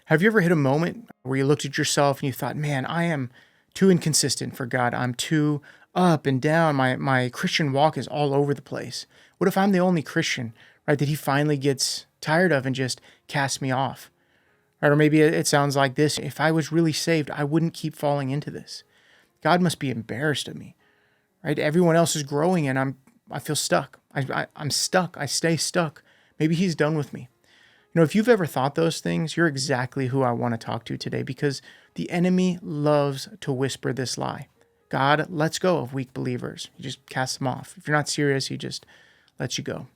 Have you ever hit a moment where you looked at yourself and you thought, man, I am too inconsistent for God. I'm too up and down. My Christian walk is all over the place. What if I'm the only Christian, right, that he finally gets tired of and just casts me off? Right? Or maybe it sounds like this. If I was really saved, I wouldn't keep falling into this. God must be embarrassed of me, right? Everyone else is growing and I feel stuck. I'm stuck. I stay stuck. Maybe he's done with me. If you've ever thought those things, you're exactly who I want to talk to today, because the enemy loves to whisper this lie. God lets go of weak believers. He just casts them off. If you're not serious, he just lets you go.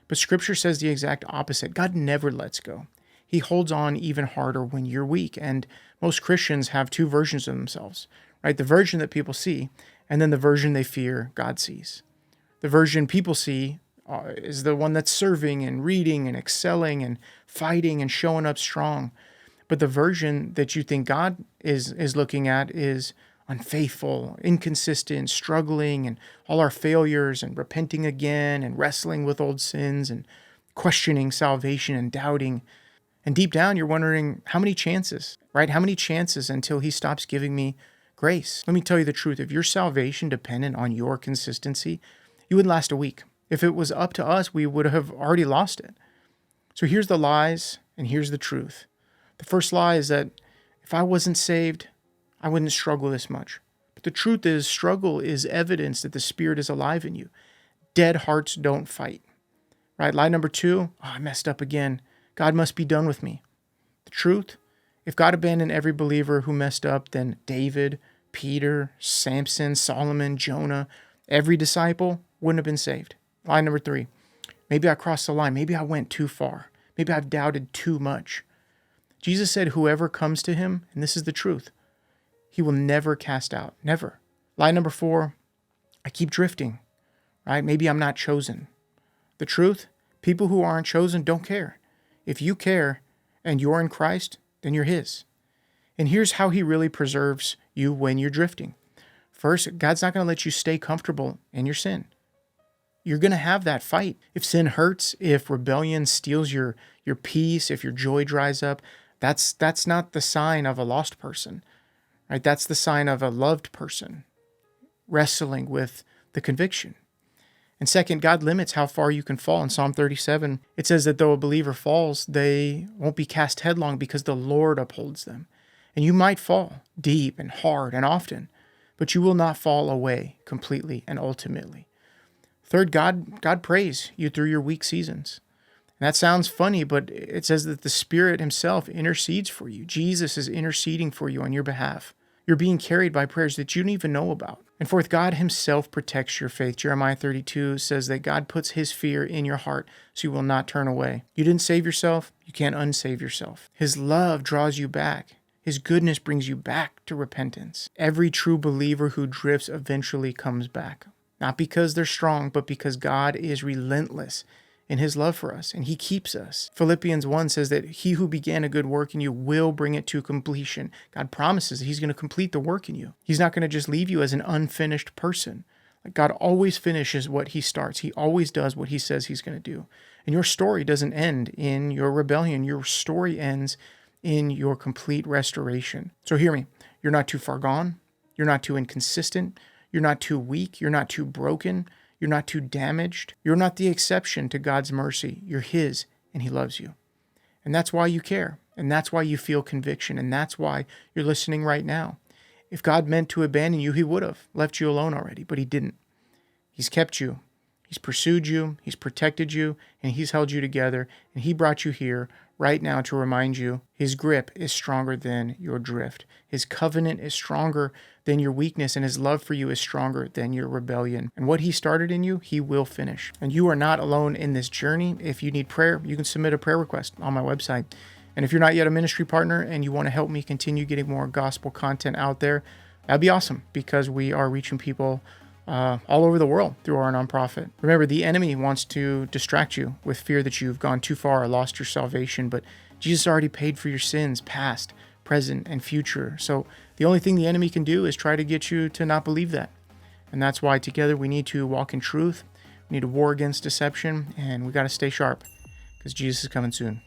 But scripture says the exact opposite. God never lets go. He holds on even harder when you're weak. And most Christians have two versions of themselves, right? The version that people see, and then the version they fear God sees. The version people see is the one that's serving and reading and excelling and fighting and showing up strong. But the version that you think God is looking at is unfaithful, inconsistent, struggling, and all our failures, and repenting again, and wrestling with old sins, and questioning salvation and doubting. And deep down, you're wondering, how many chances, right? How many chances until he stops giving me grace? Let me tell you the truth. If your salvation depended on your consistency, you wouldn't last a week. If it was up to us, we would have already lost it. So here's the lies, and here's the truth. The first lie is that if I wasn't saved, I wouldn't struggle this much. But the truth is, struggle is evidence that the Spirit is alive in you. Dead hearts don't fight. Right? Lie number two, I messed up again. God must be done with me. The truth, if God abandoned every believer who messed up, then David, Peter, Samson, Solomon, Jonah, every disciple wouldn't have been saved. Lie number three, maybe I crossed the line. Maybe I went too far. Maybe I've doubted too much. Jesus said, whoever comes to him, and this is the truth, he will never cast out. Never. Lie number four, I keep drifting, right? Maybe I'm not chosen. The truth, people who aren't chosen don't care. If you care and you're in Christ, then you're his. And here's how he really preserves you when you're drifting. First, God's not going to let you stay comfortable in your sin. You're going to have that fight. If sin hurts, if rebellion steals your peace, if your joy dries up, that's not the sign of a lost person, right? That's the sign of a loved person wrestling with the conviction. And second, God limits how far you can fall. In Psalm 37, it says that though a believer falls, they won't be cast headlong because the Lord upholds them. And you might fall deep and hard and often, but you will not fall away completely and ultimately. Third, God prays you through your weak seasons. And that sounds funny, but it says that the Spirit himself intercedes for you. Jesus is interceding for you on your behalf. You're being carried by prayers that you don't even know about. And fourth, God himself protects your faith. Jeremiah 32 says that God puts his fear in your heart so you will not turn away. You didn't save yourself. You can't unsave yourself. His love draws you back. His goodness brings you back to repentance. Every true believer who drifts eventually comes back. Not because they're strong, but because God is relentless in his love for us, and he keeps us. Philippians 1 says that he who began a good work in you will bring it to completion. God promises that he's going to complete the work in you. He's not going to just leave you as an unfinished person. Like, God always finishes what he starts. He always does what he says he's going to do. And your story doesn't end in your rebellion. Your story ends in your complete restoration. So hear me. You're not too far gone. You're not too inconsistent. You're not too weak. You're not too broken. You're not too damaged. You're not the exception to God's mercy. You're his, and he loves you. And that's why you care. And that's why you feel conviction. And that's why you're listening right now. If God meant to abandon you, he would have left you alone already, but he didn't. He's kept you. He's pursued you. He's protected you, and he's held you together. And he brought you here right now to remind you his grip is stronger than your drift. His covenant is stronger than your weakness, and his love for you is stronger than your rebellion. And what he started in you, he will finish. And you are not alone in this journey. If you need prayer, you can submit a prayer request on my website. And if you're not yet a ministry partner and you want to help me continue getting more gospel content out there, that'd be awesome, because we are reaching people all over the world through our nonprofit. Remember, the enemy wants to distract you with fear that you've gone too far or lost your salvation, but Jesus already paid for your sins, past, present, and future. So the only thing the enemy can do is try to get you to not believe that. And that's why together we need to walk in truth. We need to war against deception, and we got to stay sharp, because Jesus is coming soon.